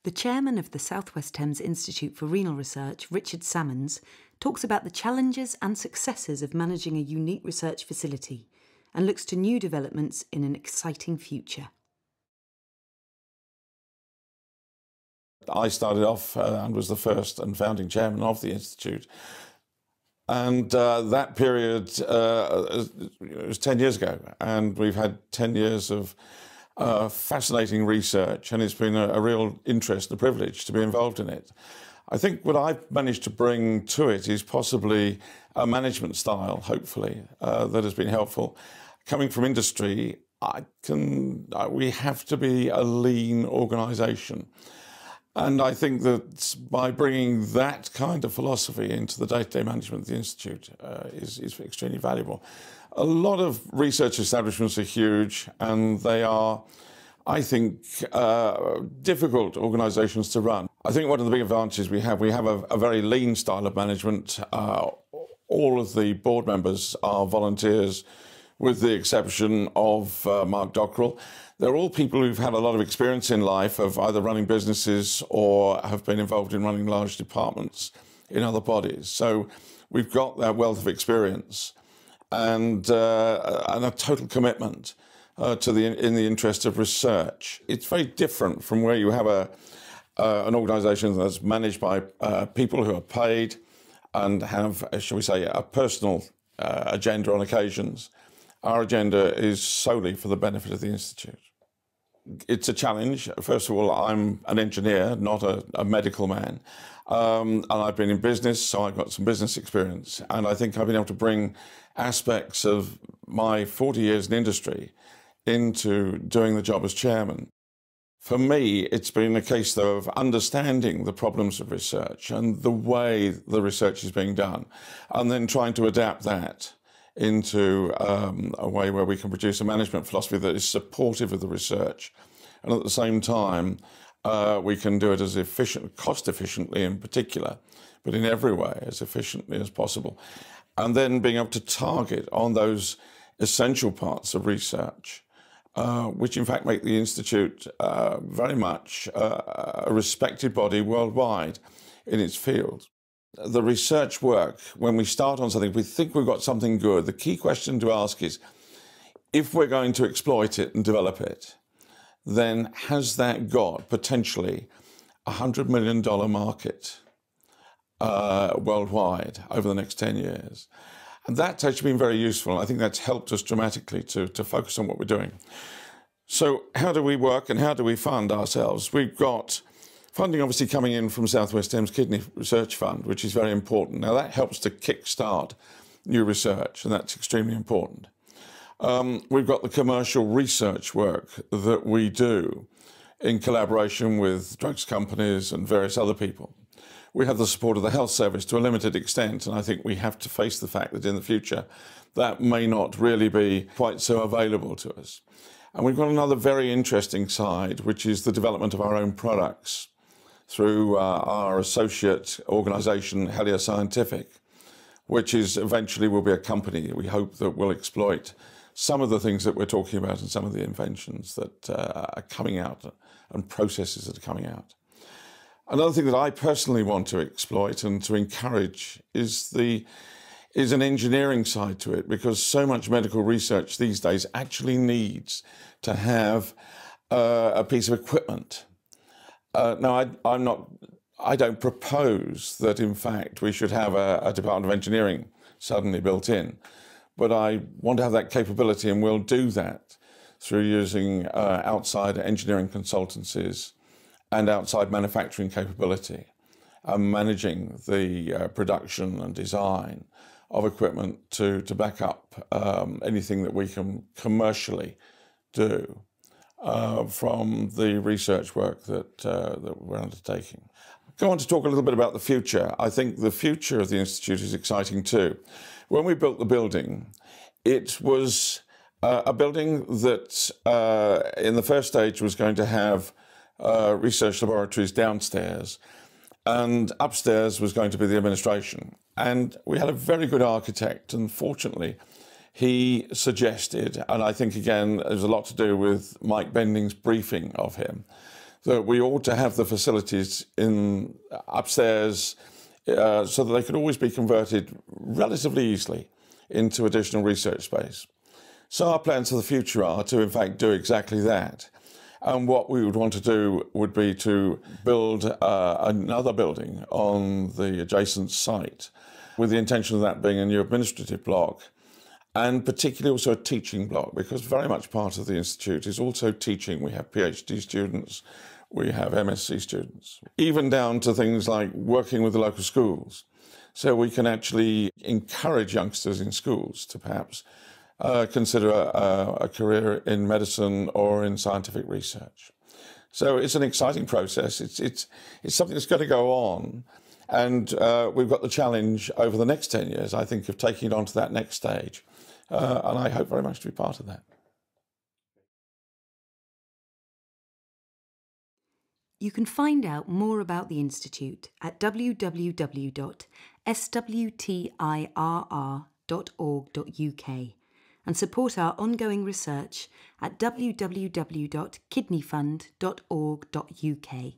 The chairman of the South West Thames Institute for Renal Research, Richard Sammons, talks about the challenges and successes of managing a unique research facility and looks to new developments in an exciting future. I started off and was the first and founding chairman of the Institute. And that period it was 10 years ago, and we've had 10 years of fascinating research, and it's been a real interest and a privilege to be involved in it. I think what I've managed to bring to it is possibly a management style, hopefully, that has been helpful. Coming from industry, we have to be a lean organisation. And I think that by bringing that kind of philosophy into the day-to-day management of the Institute is extremely valuable. A lot of research establishments are huge, and they are, I think, difficult organisations to run. I think one of the big advantages we have a very lean style of management. All of the board members are volunteers, with the exception of Mark Dockrell. They're all people who've had a lot of experience in life of either running businesses or have been involved in running large departments in other bodies. So we've got that wealth of experience and a total commitment in the interest of research. It's very different from where you have an organisation that's managed by people who are paid and have, shall we say, a personal agenda on occasions. Our agenda is solely for the benefit of the Institute. It's a challenge. First of all, I'm an engineer, not a medical man. And I've been in business, so I've got some business experience. And I think I've been able to bring aspects of my 40 years in industry into doing the job as chairman. For me, it's been a case, though, of understanding the problems of research and the way the research is being done, and then trying to adapt that into a way where we can produce a management philosophy that is supportive of the research, and at the same time we can do it as cost efficiently in particular, but in every way as efficiently as possible, and then being able to target on those essential parts of research, which in fact make the Institute very much a respected body worldwide in its field. The research work, when we start on something, if we think we've got something good, the key question to ask is, if we're going to exploit it and develop it, then has that got potentially a $100 million market worldwide over the next 10 years? And that's actually been very useful. I think that's helped us dramatically to focus on what we're doing. So how do we work and how do we fund ourselves? We've got funding obviously coming in from South West Thames Kidney Research Fund, which is very important. Now that helps to kick-start new research, and that's extremely important. We've got the commercial research work that we do in collaboration with drugs companies and various other people. We have the support of the health service to a limited extent, and I think we have to face the fact that in the future that may not really be quite so available to us. And we've got another very interesting side, which is the development of our own products through our associate organisation, st.helier Scientific, which eventually will be a company we hope that will exploit some of the things that we're talking about and some of the inventions that are coming out and processes that are coming out. Another thing that I personally want to exploit and to encourage is an engineering side to it, because so much medical research these days actually needs to have a piece of equipment. Now, I don't propose that, in fact, we should have a Department of Engineering suddenly built in, but I want to have that capability, and we'll do that through using outside engineering consultancies and outside manufacturing capability, and managing the production and design of equipment to back up anything that we can commercially do from the research work that we're undertaking. Go on to talk a little bit about the future. I think the future of the Institute is exciting too. When we built the building, it was a building that in the first stage was going to have research laboratories downstairs, and upstairs was going to be the administration. And we had a very good architect, and fortunately he suggested, and I think again there's a lot to do with Mike Bending's briefing of him, that we ought to have the facilities in upstairs so that they could always be converted relatively easily into additional research space. So our plans for the future are to, in fact, do exactly that. And what we would want to do would be to build another building on the adjacent site, with the intention of that being a new administrative block, and particularly also a teaching block, because very much part of the Institute is also teaching. We have PhD students, we have MSc students, even down to things like working with the local schools. So we can actually encourage youngsters in schools to perhaps consider a career in medicine or in scientific research. So it's an exciting process. It's something that's going to go on. And we've got the challenge over the next 10 years, I think, of taking it on to that next stage. And I hope very much to be part of that. You can find out more about the Institute at www.swtirr.org.uk and support our ongoing research at www.kidneyfund.org.uk.